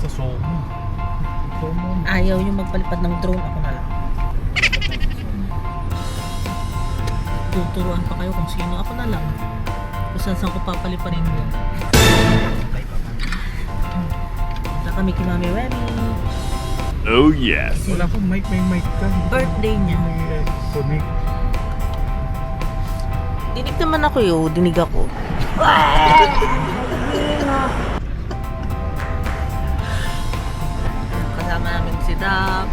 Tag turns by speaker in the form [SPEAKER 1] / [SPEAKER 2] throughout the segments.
[SPEAKER 1] sa Somo.
[SPEAKER 2] Ayaw yung magpalipad ng drone, ako na lang. Tuturuan pa kayo kung sino, ako na lang. Kung saan ko papaliparin mo. Punta kami kay Mami Remy.
[SPEAKER 3] Oh yes.
[SPEAKER 1] Wala akong mic, may mic ka.
[SPEAKER 2] Birthday niya.
[SPEAKER 1] May connect.
[SPEAKER 2] Dinig naman ako yun, dinig ako. Kasama namin si Dap,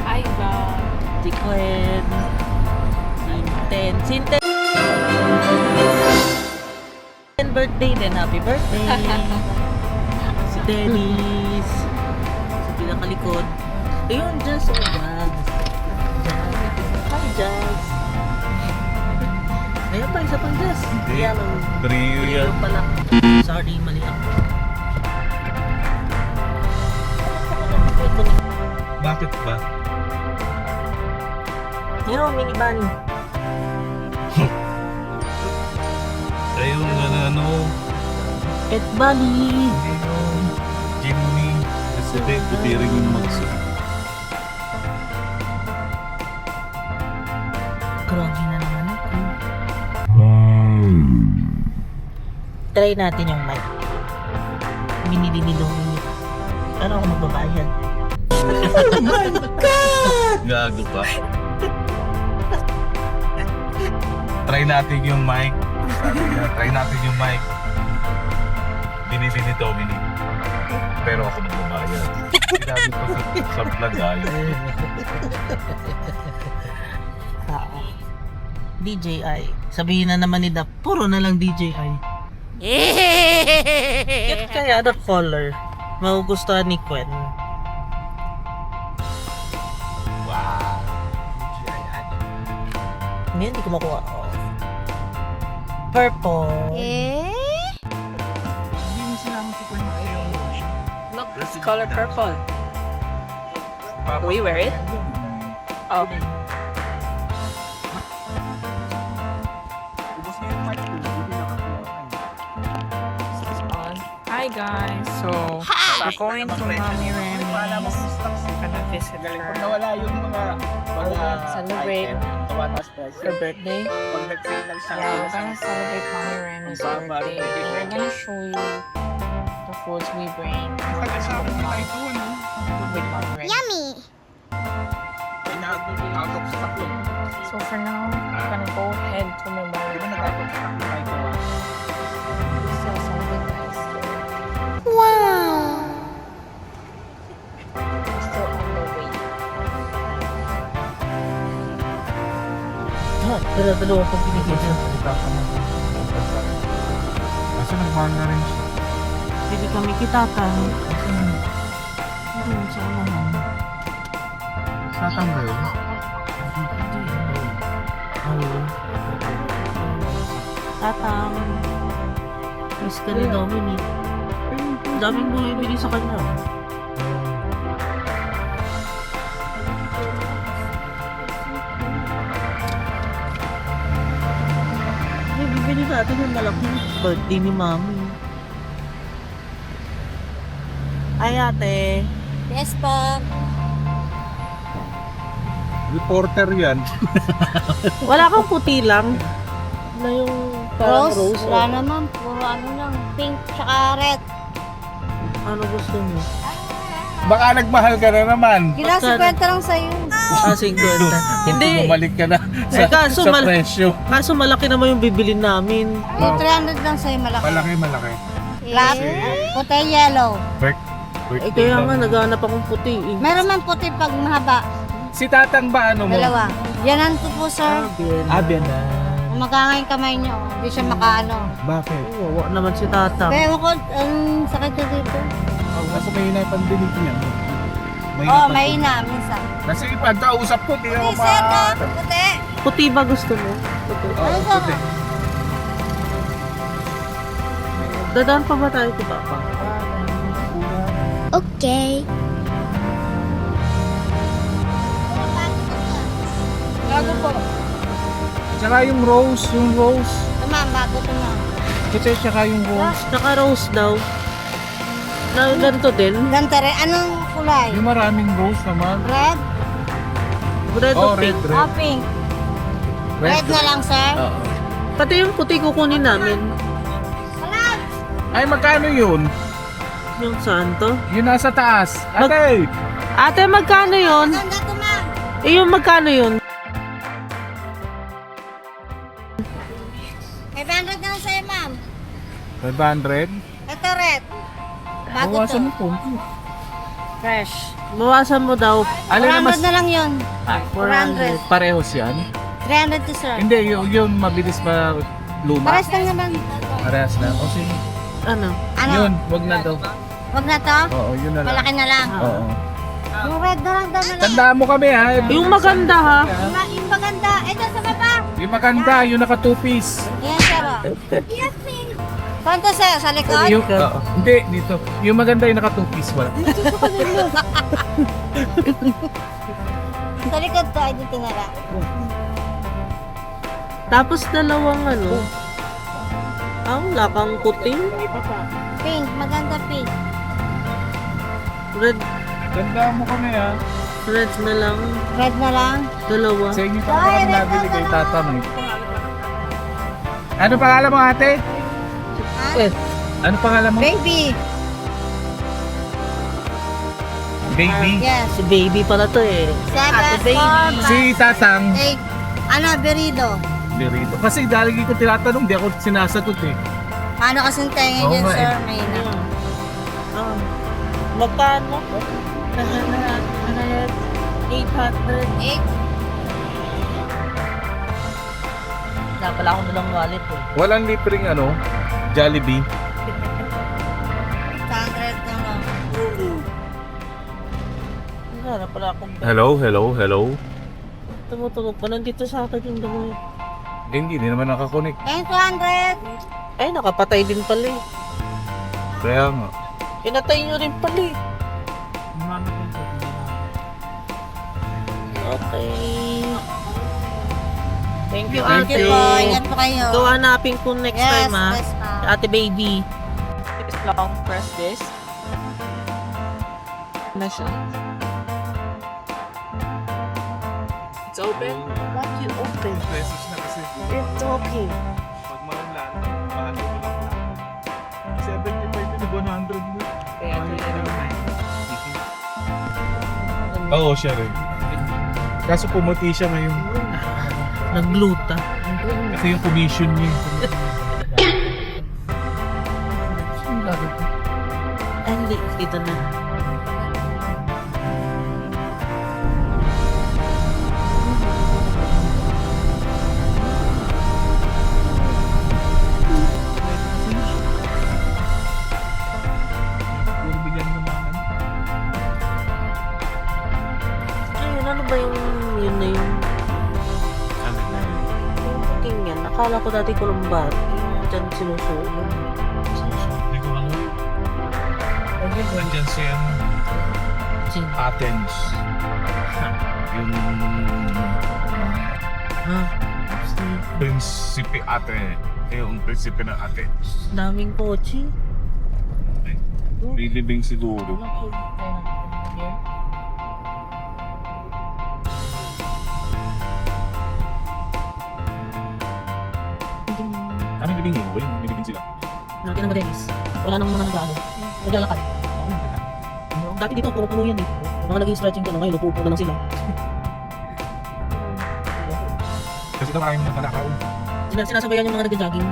[SPEAKER 4] Hi, God.
[SPEAKER 2] si Gwen, si Sinten. Birthday din, happy birthday. Si Dennis, si pinakalikod. Ayun, Jazz. Oh, Jazz. Hi, Jazz. Ayan pa, isa pang Jazz. Yellow.
[SPEAKER 1] Trio yan.
[SPEAKER 2] Yellow pala. Sorry, mali ako.
[SPEAKER 1] Bakit ba?
[SPEAKER 2] Yun, mini bunny.
[SPEAKER 1] Ayun nga ano.
[SPEAKER 2] Pet bunny.
[SPEAKER 1] Ayun. Jimmy. Kasi din, pwede rin yung magso.
[SPEAKER 2] Groggy na naman ako. Try natin yung mic. Binili ni Dominic. Ano ako magbabayad? Oh my God!
[SPEAKER 1] Gago pa. Try natin yung mic. Sabi niya, try natin yung mic. Binili ni Dominic. Pero ako magbabayad. Sinabi ko sa vlog ayun.
[SPEAKER 2] DJI. Sabihin na naman ni Dap, puro na lang DJI. Cute kaya the color. Magugustuhan ni Gwen.
[SPEAKER 1] Wow.
[SPEAKER 2] Hindi ko makuha. Oh. Purple.
[SPEAKER 1] Hindi mo sinama si Gwen yung
[SPEAKER 4] Look, it's color purple. Will you wear it? Oh. Hi guys, so we're going to Mommy Remy's. We're gonna visit her.
[SPEAKER 5] Nawala yung mga
[SPEAKER 4] Celebrate her birthday.
[SPEAKER 5] Pag nag-sale lang siya.
[SPEAKER 4] Yeah, we're gonna celebrate Mommy Remy's birthday. And we're gonna show you the foods we bring.
[SPEAKER 5] Pag-asawa nila ito, ano?
[SPEAKER 4] With Mommy Remy.
[SPEAKER 6] Yummy!
[SPEAKER 5] Out of stock yun.
[SPEAKER 4] So for now, we're gonna go ahead to
[SPEAKER 5] Di ba
[SPEAKER 4] Memorial.
[SPEAKER 5] nag-out of stock nila ito?
[SPEAKER 4] We saw something nice here.
[SPEAKER 6] Wow!
[SPEAKER 4] We're still on the way.
[SPEAKER 2] Pero dalawa pang pinigil.
[SPEAKER 1] Kasi nagmahal na rin siya.
[SPEAKER 2] Pili kami kitatang. Doon sa unahan.
[SPEAKER 1] Satang ba yun?
[SPEAKER 2] Oo. Tatang. Miss ka ni Dominic. Daming bumibili sa kanya. Ay, bibili natin yung malaking birthday ni Mami. Ay, ate.
[SPEAKER 6] Yes po.
[SPEAKER 1] Reporter yan.
[SPEAKER 2] Wala kang puti lang. Na yung parang
[SPEAKER 6] Rose?
[SPEAKER 2] rose.
[SPEAKER 6] Wala naman. Puro ano lang. Pink tsaka red.
[SPEAKER 2] Ano gusto mo?
[SPEAKER 1] Baka nagmahal ka na naman.
[SPEAKER 6] Ginasi kwenta lang sa'yo.
[SPEAKER 2] Ah, 50. Hindi.
[SPEAKER 1] Bumalik ka na
[SPEAKER 2] Eh, kaso
[SPEAKER 1] sa
[SPEAKER 2] mal-
[SPEAKER 1] presyo.
[SPEAKER 2] Kaso malaki naman yung bibilin namin.
[SPEAKER 6] Yung 300 lang sa'yo malaki.
[SPEAKER 1] Malaki.
[SPEAKER 6] Black, puti, yellow.
[SPEAKER 2] Eh kaya nga naghanap akong puti eh.
[SPEAKER 6] Meron man puti pag mahaba.
[SPEAKER 1] Si Tatang ba ano mo?
[SPEAKER 6] Dalawa. Yanan ko po, sir.
[SPEAKER 1] Abian na.
[SPEAKER 6] Magkangay kamay niyo. Hindi siya makaano.
[SPEAKER 1] Bakit?
[SPEAKER 2] Wawa naman si Tatang.
[SPEAKER 6] Kaya ako, ang sakit na dito.
[SPEAKER 1] Kasi may pandinig niya.
[SPEAKER 6] Oo, may ina, minsan.
[SPEAKER 1] Kasi pagkausap ko, di ako
[SPEAKER 6] Puti, sir, no? Puti.
[SPEAKER 2] Puti ba gusto mo? Puti.
[SPEAKER 6] Ano ba?
[SPEAKER 2] Dadaan pa ba tayo kay Papa?
[SPEAKER 6] Okay. Gago po.
[SPEAKER 1] Tsaka yung rose.
[SPEAKER 6] Tama, bago to na.
[SPEAKER 1] Kasi tsaka yung rose.
[SPEAKER 2] Tsaka rose daw. Na ganito din?
[SPEAKER 6] Ganito rin. Anong kulay?
[SPEAKER 1] Yung maraming rose naman.
[SPEAKER 6] Red?
[SPEAKER 2] Red
[SPEAKER 1] Oh,
[SPEAKER 2] o pink?
[SPEAKER 1] red.
[SPEAKER 6] O pink? Red na lang, sir?
[SPEAKER 1] Oo.
[SPEAKER 2] Pati yung puti kukunin namin.
[SPEAKER 6] Salat!
[SPEAKER 1] Ay, magkano yun?
[SPEAKER 2] Yung saan to?
[SPEAKER 1] Yun nasa taas. Ate!
[SPEAKER 2] Ate, magkano yun?
[SPEAKER 6] Ganda to, ma'am.
[SPEAKER 2] Eh, yung magkano yun?
[SPEAKER 6] 500 na lang sa'yo, ma'am.
[SPEAKER 1] 500?
[SPEAKER 6] Ito, red. Bago to.
[SPEAKER 1] Bawasan mo po.
[SPEAKER 6] Fresh.
[SPEAKER 2] Bawasan mo daw.
[SPEAKER 1] Alin na
[SPEAKER 6] 400
[SPEAKER 1] mas...
[SPEAKER 6] na lang yun. 400.
[SPEAKER 1] Parehos yan?
[SPEAKER 6] 300 to, sir.
[SPEAKER 1] Hindi, yung mabilis pa luma.
[SPEAKER 6] Pares lang naman.
[SPEAKER 1] Parehas na. O sige.
[SPEAKER 2] Ano?
[SPEAKER 6] Ano?
[SPEAKER 1] Yun, wag na daw.
[SPEAKER 6] Wag na to?
[SPEAKER 1] Oo, yun na lang.
[SPEAKER 6] Malaki na lang.
[SPEAKER 1] Oo.
[SPEAKER 6] Yung red na lang daw na lang.
[SPEAKER 1] Tandaan mo kami ha.
[SPEAKER 2] Yung maganda ha?
[SPEAKER 6] Yung maganda. Ito sa baba.
[SPEAKER 1] Yung maganda, yung naka 2-piece.
[SPEAKER 6] Ayan, sir. Yes, pink. Saan to, sir? Sa likod?
[SPEAKER 1] Yung, hindi, dito. Yung maganda yung naka 2-piece. Wala.
[SPEAKER 6] Sa likod to. Ay, dito na lang.
[SPEAKER 2] Tapos dalawang ano? Wala kang puting.
[SPEAKER 6] Pink. Maganda pink.
[SPEAKER 2] Red.
[SPEAKER 1] Tandaan mo kami ha.
[SPEAKER 2] Red na lang.
[SPEAKER 6] Red na lang.
[SPEAKER 2] Dalawa.
[SPEAKER 1] Sa inyo pa parang nabili kay tatang eh. Ano pangalan mo ate?
[SPEAKER 6] Ha?
[SPEAKER 1] Ano pangalan mo?
[SPEAKER 6] Baby.
[SPEAKER 1] Baby.
[SPEAKER 6] Yes.
[SPEAKER 2] Si baby pala to eh. Ate
[SPEAKER 6] 7,
[SPEAKER 2] baby.
[SPEAKER 6] 4,
[SPEAKER 1] Si tatang.
[SPEAKER 6] 8. Ano, berido.
[SPEAKER 1] Berito. Kasi dahil ko tinatanong, di ako sinasagot eh.
[SPEAKER 6] Paano kasing tingin
[SPEAKER 1] Oo
[SPEAKER 6] yun,
[SPEAKER 1] nga
[SPEAKER 6] sir?
[SPEAKER 1] eh.
[SPEAKER 6] May na.
[SPEAKER 2] Magkano? 800.
[SPEAKER 6] 8.
[SPEAKER 2] Wala pala ako nalang wallet eh.
[SPEAKER 1] Walang libreng ano, Jollibee.
[SPEAKER 6] 600 na lang.
[SPEAKER 2] Wala pala akong
[SPEAKER 1] Hello.
[SPEAKER 2] tumutulog pa. Nandito sa akin yung damo.
[SPEAKER 1] Eh, hindi naman nakakonect.
[SPEAKER 6] Ayun, 200.
[SPEAKER 2] Ay, nakapatay din pala eh.
[SPEAKER 1] Kaya nga.
[SPEAKER 2] Pinatay nyo rin pala eh. Okay. Thank you,
[SPEAKER 6] Thank
[SPEAKER 2] ate.
[SPEAKER 6] you po. Ingat po kayo.
[SPEAKER 2] Go hanapin ko next
[SPEAKER 6] Yes,
[SPEAKER 2] time ha.
[SPEAKER 6] yes, ma'am.
[SPEAKER 2] Ate baby.
[SPEAKER 4] It's long. Press this. Na siya. It's open.
[SPEAKER 2] What you open?
[SPEAKER 1] Pesos na kasi.
[SPEAKER 2] It's okay.
[SPEAKER 1] Pag maulan, mahalo mo lang. 75 to 100 mo.
[SPEAKER 4] Kaya ito yung
[SPEAKER 1] Oo, siya rin. Kaso pumuti siya ngayon.
[SPEAKER 2] Nagluta.
[SPEAKER 1] Kasi yung commission niya.
[SPEAKER 2] Ay, hindi. Dito na.
[SPEAKER 1] Puro bigyan mo naman.
[SPEAKER 2] Ayun, ano ba yung yun na yung
[SPEAKER 1] Ano na?
[SPEAKER 2] yung puting yan? Akala ko dati kulumbat. Yung dyan sinusuot.
[SPEAKER 1] Hindi ko alam. Nandyan siya
[SPEAKER 2] Sino?
[SPEAKER 1] Athens. Yung
[SPEAKER 2] Ha?
[SPEAKER 1] prinsipe ate. Yung prinsipe ng Athens.
[SPEAKER 2] Daming kotse.
[SPEAKER 1] Lilibing siguro. Ano nilibing yun? Wala nilibing sila.
[SPEAKER 2] Lagi ng Madelis. Wala nang mga nag-ano. Naglalakad. Dati dito, puro-puro yan eh. Mga naging stretching ka na ngayon, upo na lang sila.
[SPEAKER 1] Kasi ito maraming naglalakaw.
[SPEAKER 2] Sinasabayan yung mga nag-jogging.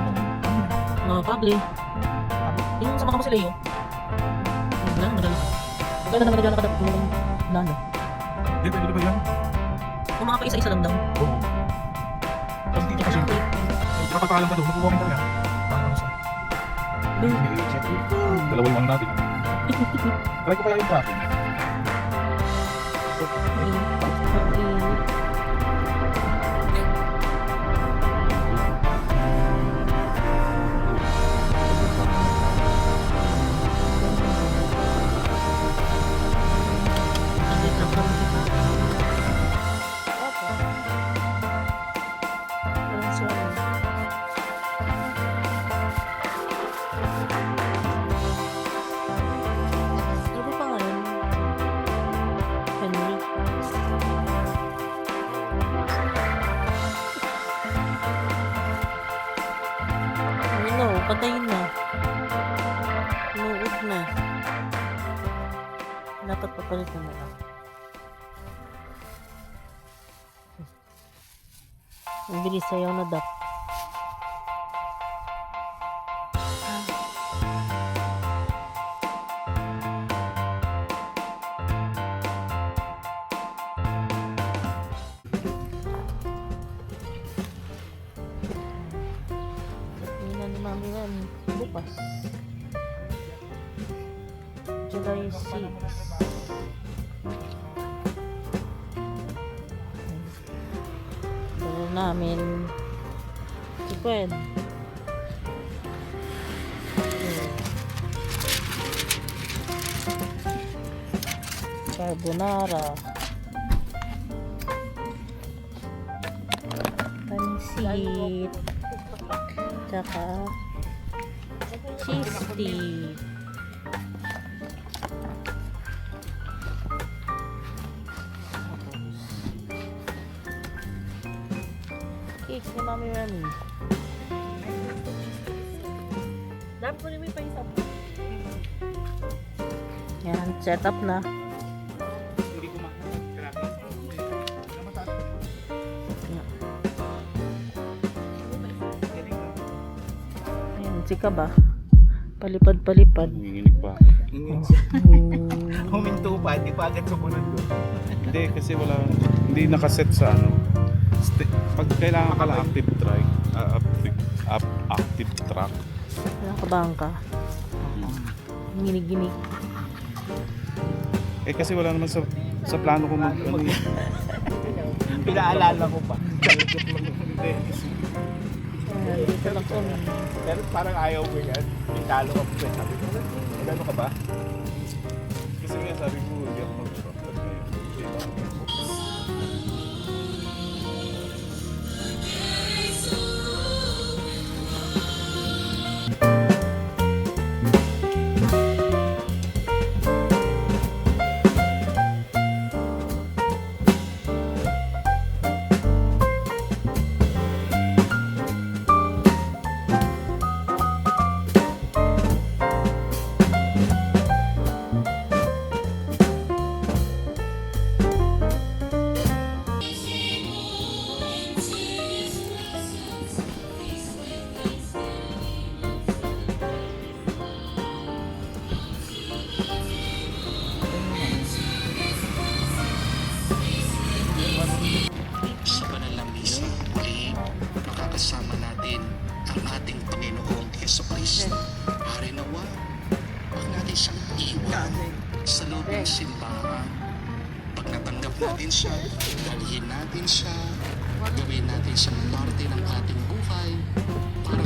[SPEAKER 2] Mga public. Yung sama ka mo si Leo. Wala, naglalakad. Magkano naman naglalakad ako kung lalo.
[SPEAKER 1] Hindi, pwede ba yan?
[SPEAKER 2] Kung mga pa isa-isa lang daw.
[SPEAKER 1] Oo. Kasi dito kasi, nakapakalam ka doon, nakuha mo talaga. Paano sa? Dalawa yung ano natin. Try ko kaya yung traffic.
[SPEAKER 2] Patay na. Inuod na. Dapat papalitan na lang. Ang bilis sayaw na duck. Tingnan ni Mami yan bukas. July 6. Dala namin si Gwen. Carbonara. Pansit. Tsaka cheese stick. Cake ni Mami Remy.
[SPEAKER 4] Dapat ko naman pa isa.
[SPEAKER 2] Yan, set up na.
[SPEAKER 5] Hindi ko grabe.
[SPEAKER 2] Ayan, sika ba? Palipad-palipad.
[SPEAKER 1] Nanginginig pa.
[SPEAKER 5] Huminto pa, di pa agad sumunod doon.
[SPEAKER 1] Hindi, kasi wala, hindi nakaset sa ano. Pag kailangan pala active track, active track.
[SPEAKER 2] Nakabang ka. Ginig-ginig.
[SPEAKER 1] Eh kasi wala naman sa plano ko mag ano.
[SPEAKER 5] Pinaalala ko pa.
[SPEAKER 2] Ayan, dito lang kami.
[SPEAKER 5] Pero parang ayaw ko yan. Pitalo ako pa. Sabi ko, gano'n ka ba?
[SPEAKER 1] Kasi nga sabi ko, hindi ako mag-rock ngayon.
[SPEAKER 7] Sa banal na misa, muli makakasama natin ang ating Panginoong Jesucristo. Hari nawa, huwag natin siyang iwan sa loob ng simbahan. Pag natanggap natin siya, dalhin natin siya, gawin natin siyang parte ng ating buhay para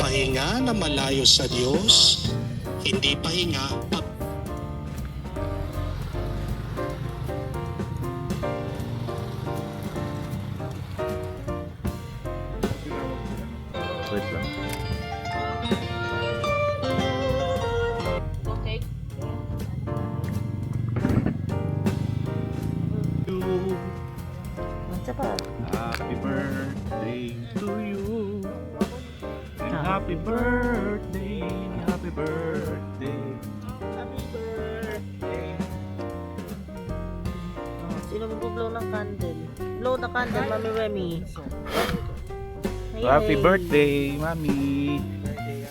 [SPEAKER 7] pahinga na malayo sa Diyos, hindi pahinga pag
[SPEAKER 1] Wait lang.
[SPEAKER 4] Okay.
[SPEAKER 2] Mansa pa.
[SPEAKER 1] Happy birthday to you. And happy birthday, happy birthday.
[SPEAKER 5] Happy birthday.
[SPEAKER 2] Sino mag-blow ng candle? Blow the candle, Mami Remy. Ay,
[SPEAKER 1] Happy
[SPEAKER 2] ay.
[SPEAKER 1] birthday, Mami.
[SPEAKER 5] Birthday.